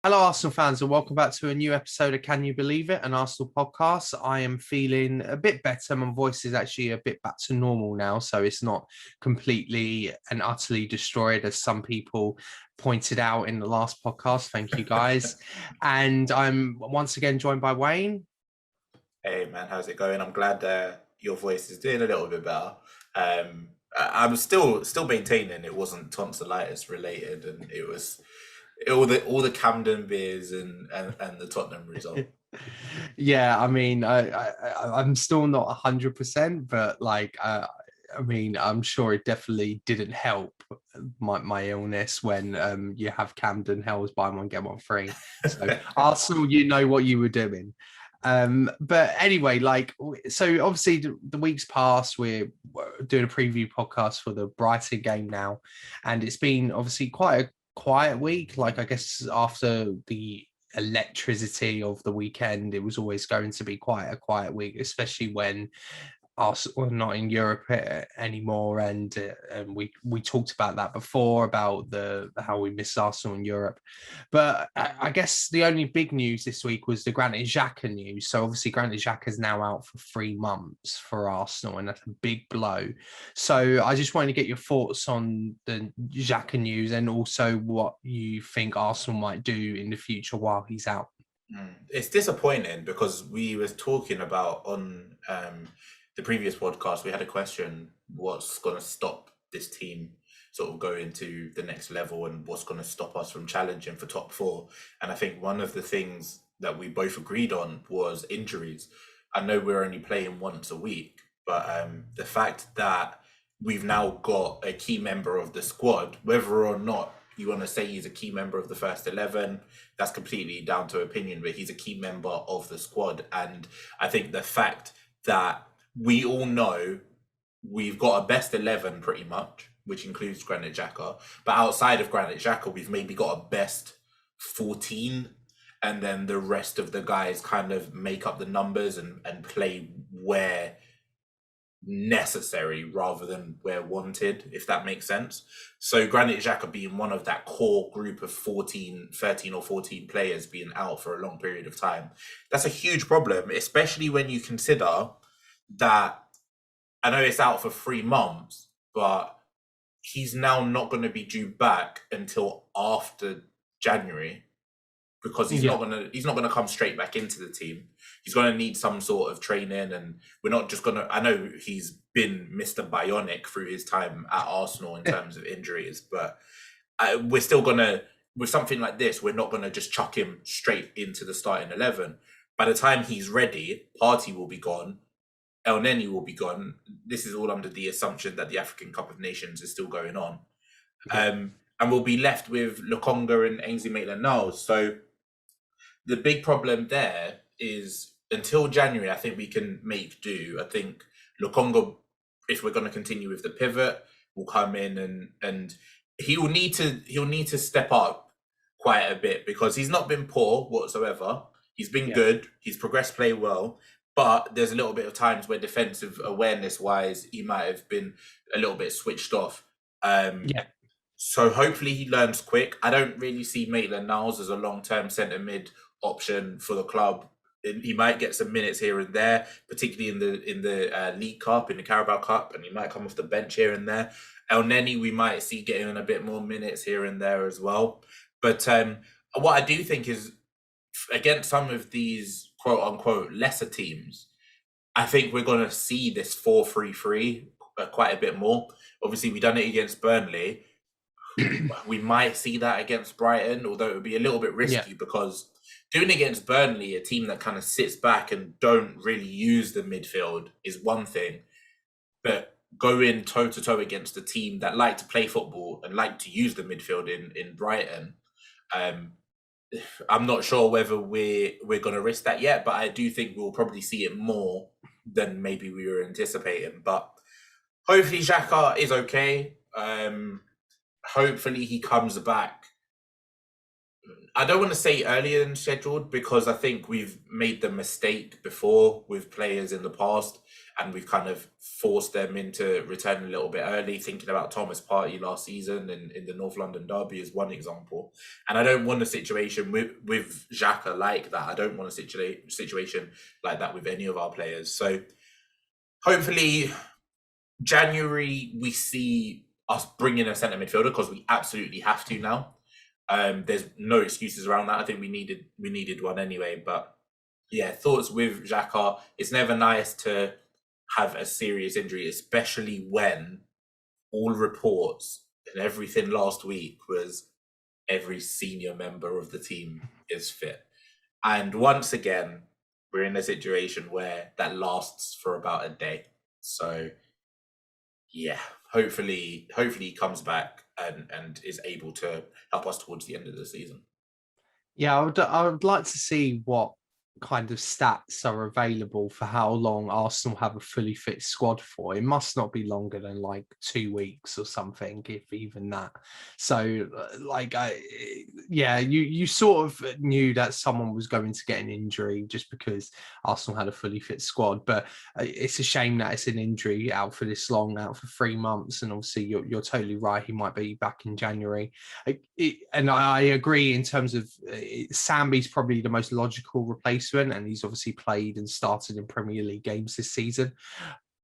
Hello, Arsenal fans, and welcome back to a new episode of Can You Believe It, an Arsenal podcast. I am feeling a bit better. My voice is actually a bit back to normal now, so it's not completely and utterly destroyed, as some people pointed out in the last podcast. Thank you, guys. And I'm once again joined by Wayne. Hey man, how's it going? I'm glad your voice is doing a little bit better. I'm still maintaining it wasn't tonsillitis related, and it was all the Camden beers and the Tottenham result. Yeah, I mean, I'm still not 100%, but I mean, I'm sure it definitely didn't help my illness when you have Camden Hells buy one get one free. So Arsenal, you know what you were doing. But anyway, so obviously the weeks passed. We're doing a preview podcast for the Brighton game now, and it's been obviously quite a quiet week. Like I guess after the electricity of the weekend, it was always going to be quite a quiet week, especially when Arsenal are not in Europe anymore, and we talked about that before about the how we miss Arsenal in Europe. But I guess the only big news this week was the Granit Xhaka news. So obviously Granit Xhaka is now out for 3 months for Arsenal, and that's a big blow. So I just wanted to get your thoughts on the Xhaka news and also what you think Arsenal might do in the future while he's out. It's disappointing because we was talking about on the previous podcast. We had a question: what's going to stop this team sort of going to the next level, and what's going to stop us from challenging for top four? And I think one of the things that we both agreed on was injuries. I know we're only playing once a week, but the fact that we've now got a key member of the squad, whether or not you want to say he's a key member of the first 11, that's completely down to opinion, but he's a key member of the squad. And I think the fact that we all know we've got a best 11 pretty much, which includes Granit Xhaka, but outside of Granit Xhaka, we've maybe got a best 14, and then the rest of the guys kind of make up the numbers and play where necessary rather than where wanted, if that makes sense. So Granit Xhaka being one of that core group of 13 or 14 players being out for a long period of time, that's a huge problem, especially when you consider that I know it's out for 3 months, but he's now not going to be due back until after January, because Yeah. he's not gonna come straight back into the team. He's gonna need some sort of training, and we're not just gonna. I know he's been Mr. Bionic through his time at Arsenal in terms of injuries, but we're still gonna, with something like this, we're not gonna just chuck him straight into the starting 11. By the time he's ready, Partey will be gone, El Neni will be gone. This is all under the assumption that the African Cup of Nations is still going on. And we'll be left with Lokonga and Ainsley Maitland-Niles. So the big problem there is until January, I think we can make do. I think Lokonga, if we're going to continue with the pivot, will come in and he'll need to step up quite a bit, because he's not been poor whatsoever. He's been good. He's progressed play well, but there's a little bit of times where defensive awareness wise, he might have been a little bit switched off. Yeah. So hopefully he learns quick. I don't really see Maitland-Niles as a long-term centre mid option for the club. He might get some minutes here and there, particularly in the League Cup, in the Carabao Cup, and he might come off the bench here and there. El Neni, we might see getting a bit more minutes here and there as well. But what I do think is, against some of these quote unquote lesser teams, I think we're going to see this 4-3-3 quite a bit more. Obviously, we done it against Burnley. We might see that against Brighton, although it would be a little bit risky, because doing against Burnley, a team that kind of sits back and don't really use the midfield, is one thing. But going toe to toe against a team that like to play football and like to use the midfield in Brighton, I'm not sure whether we're going to risk that yet. But I do think we'll probably see it more than maybe we were anticipating. But hopefully Xhaka is okay. Hopefully he comes back. I don't want to say earlier than scheduled, because I think we've made the mistake before with players in the past, and we've kind of forced them into returning a little bit early, thinking about Thomas Partey last season in the North London Derby is one example. And I don't want a situation with Xhaka like that. I don't want a situation like that with any of our players. So hopefully January we see us bring in a centre midfielder, because we absolutely have to now. There's no excuses around that. I think we needed one anyway. But yeah, thoughts with Xhaka. It's never nice to have a serious injury, especially when all reports and everything last week was every senior member of the team is fit. And once again, we're in a situation where that lasts for about a day. So yeah, hopefully he comes back and is able to help us towards the end of the season. Yeah, I would like to see what kind of stats are available for how long Arsenal have a fully fit squad for. It must not be longer than like 2 weeks or something, if even that. So, you sort of knew that someone was going to get an injury just because Arsenal had a fully fit squad. But it's a shame that it's an injury out for this long, out for 3 months. And obviously, you're totally right. He might be back in January. And I agree in terms of Sambi's probably the most logical replacement, and he's obviously played and started in Premier League games this season.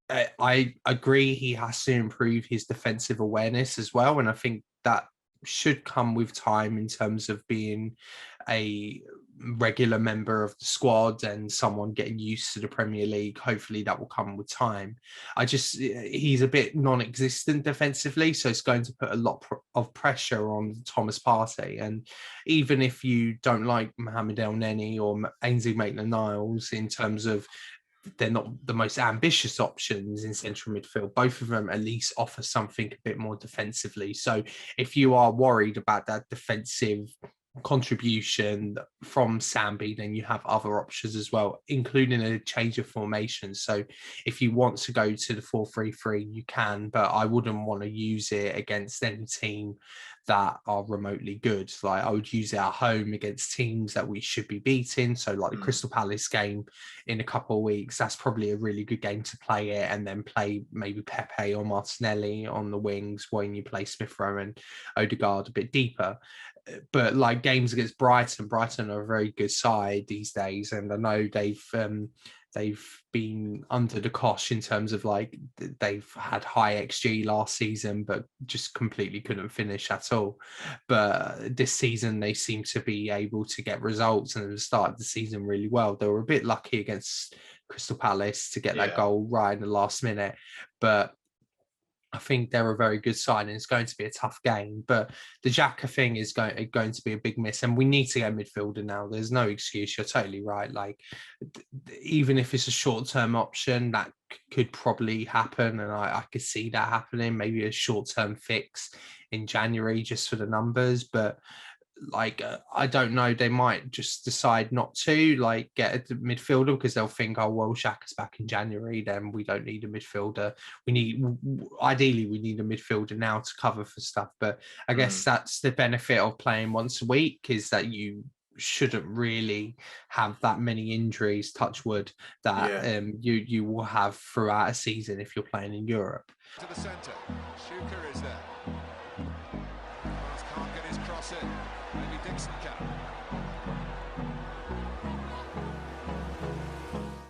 I agree he has to improve his defensive awareness as well, and I think that should come with time in terms of being a regular member of the squad and someone getting used to the Premier League. Hopefully that will come with time. He's a bit non-existent defensively, so it's going to put a lot of pressure on Thomas Partey. And even if you don't like Mohamed El Neni or Ainsley Maitland-Niles in terms of they're not the most ambitious options in central midfield, both of them at least offer something a bit more defensively. So if you are worried about that defensive contribution from Sambi, then you have other options as well, including a change of formation. So if you want to go to the 4-3-3, you can, but I wouldn't want to use it against any team that are remotely good. Like I would use it at home against teams that we should be beating. So like the Crystal Palace game in a couple of weeks, that's probably a really good game to play it, and then play maybe Pepe or Martinelli on the wings when you play Smith Rowe and Odegaard a bit deeper. But like games against Brighton are a very good side these days, and I know they've been under the cosh in terms of like they've had high XG last season, but just completely couldn't finish at all. But this season they seem to be able to get results and started the season really well. They were a bit lucky against Crystal Palace to get that goal right in the last minute, but I think they're a very good side, and it's going to be a tough game. But the Xhaka thing is going to be a big miss, and we need to get a midfielder now. There's no excuse. You're totally right. Like, even if it's a short-term option, that could probably happen, and I could see that happening. Maybe a short-term fix in January just for the numbers, but like I don't know, they might just decide not to like get a midfielder because they'll think, oh well, Xhaka's back in January, then we don't need a midfielder. Ideally we need a midfielder now to cover for stuff. But I guess that's the benefit of playing once a week, is that you shouldn't really have that many injuries, touch wood, that you will have throughout a season if you're playing in Europe. To the center.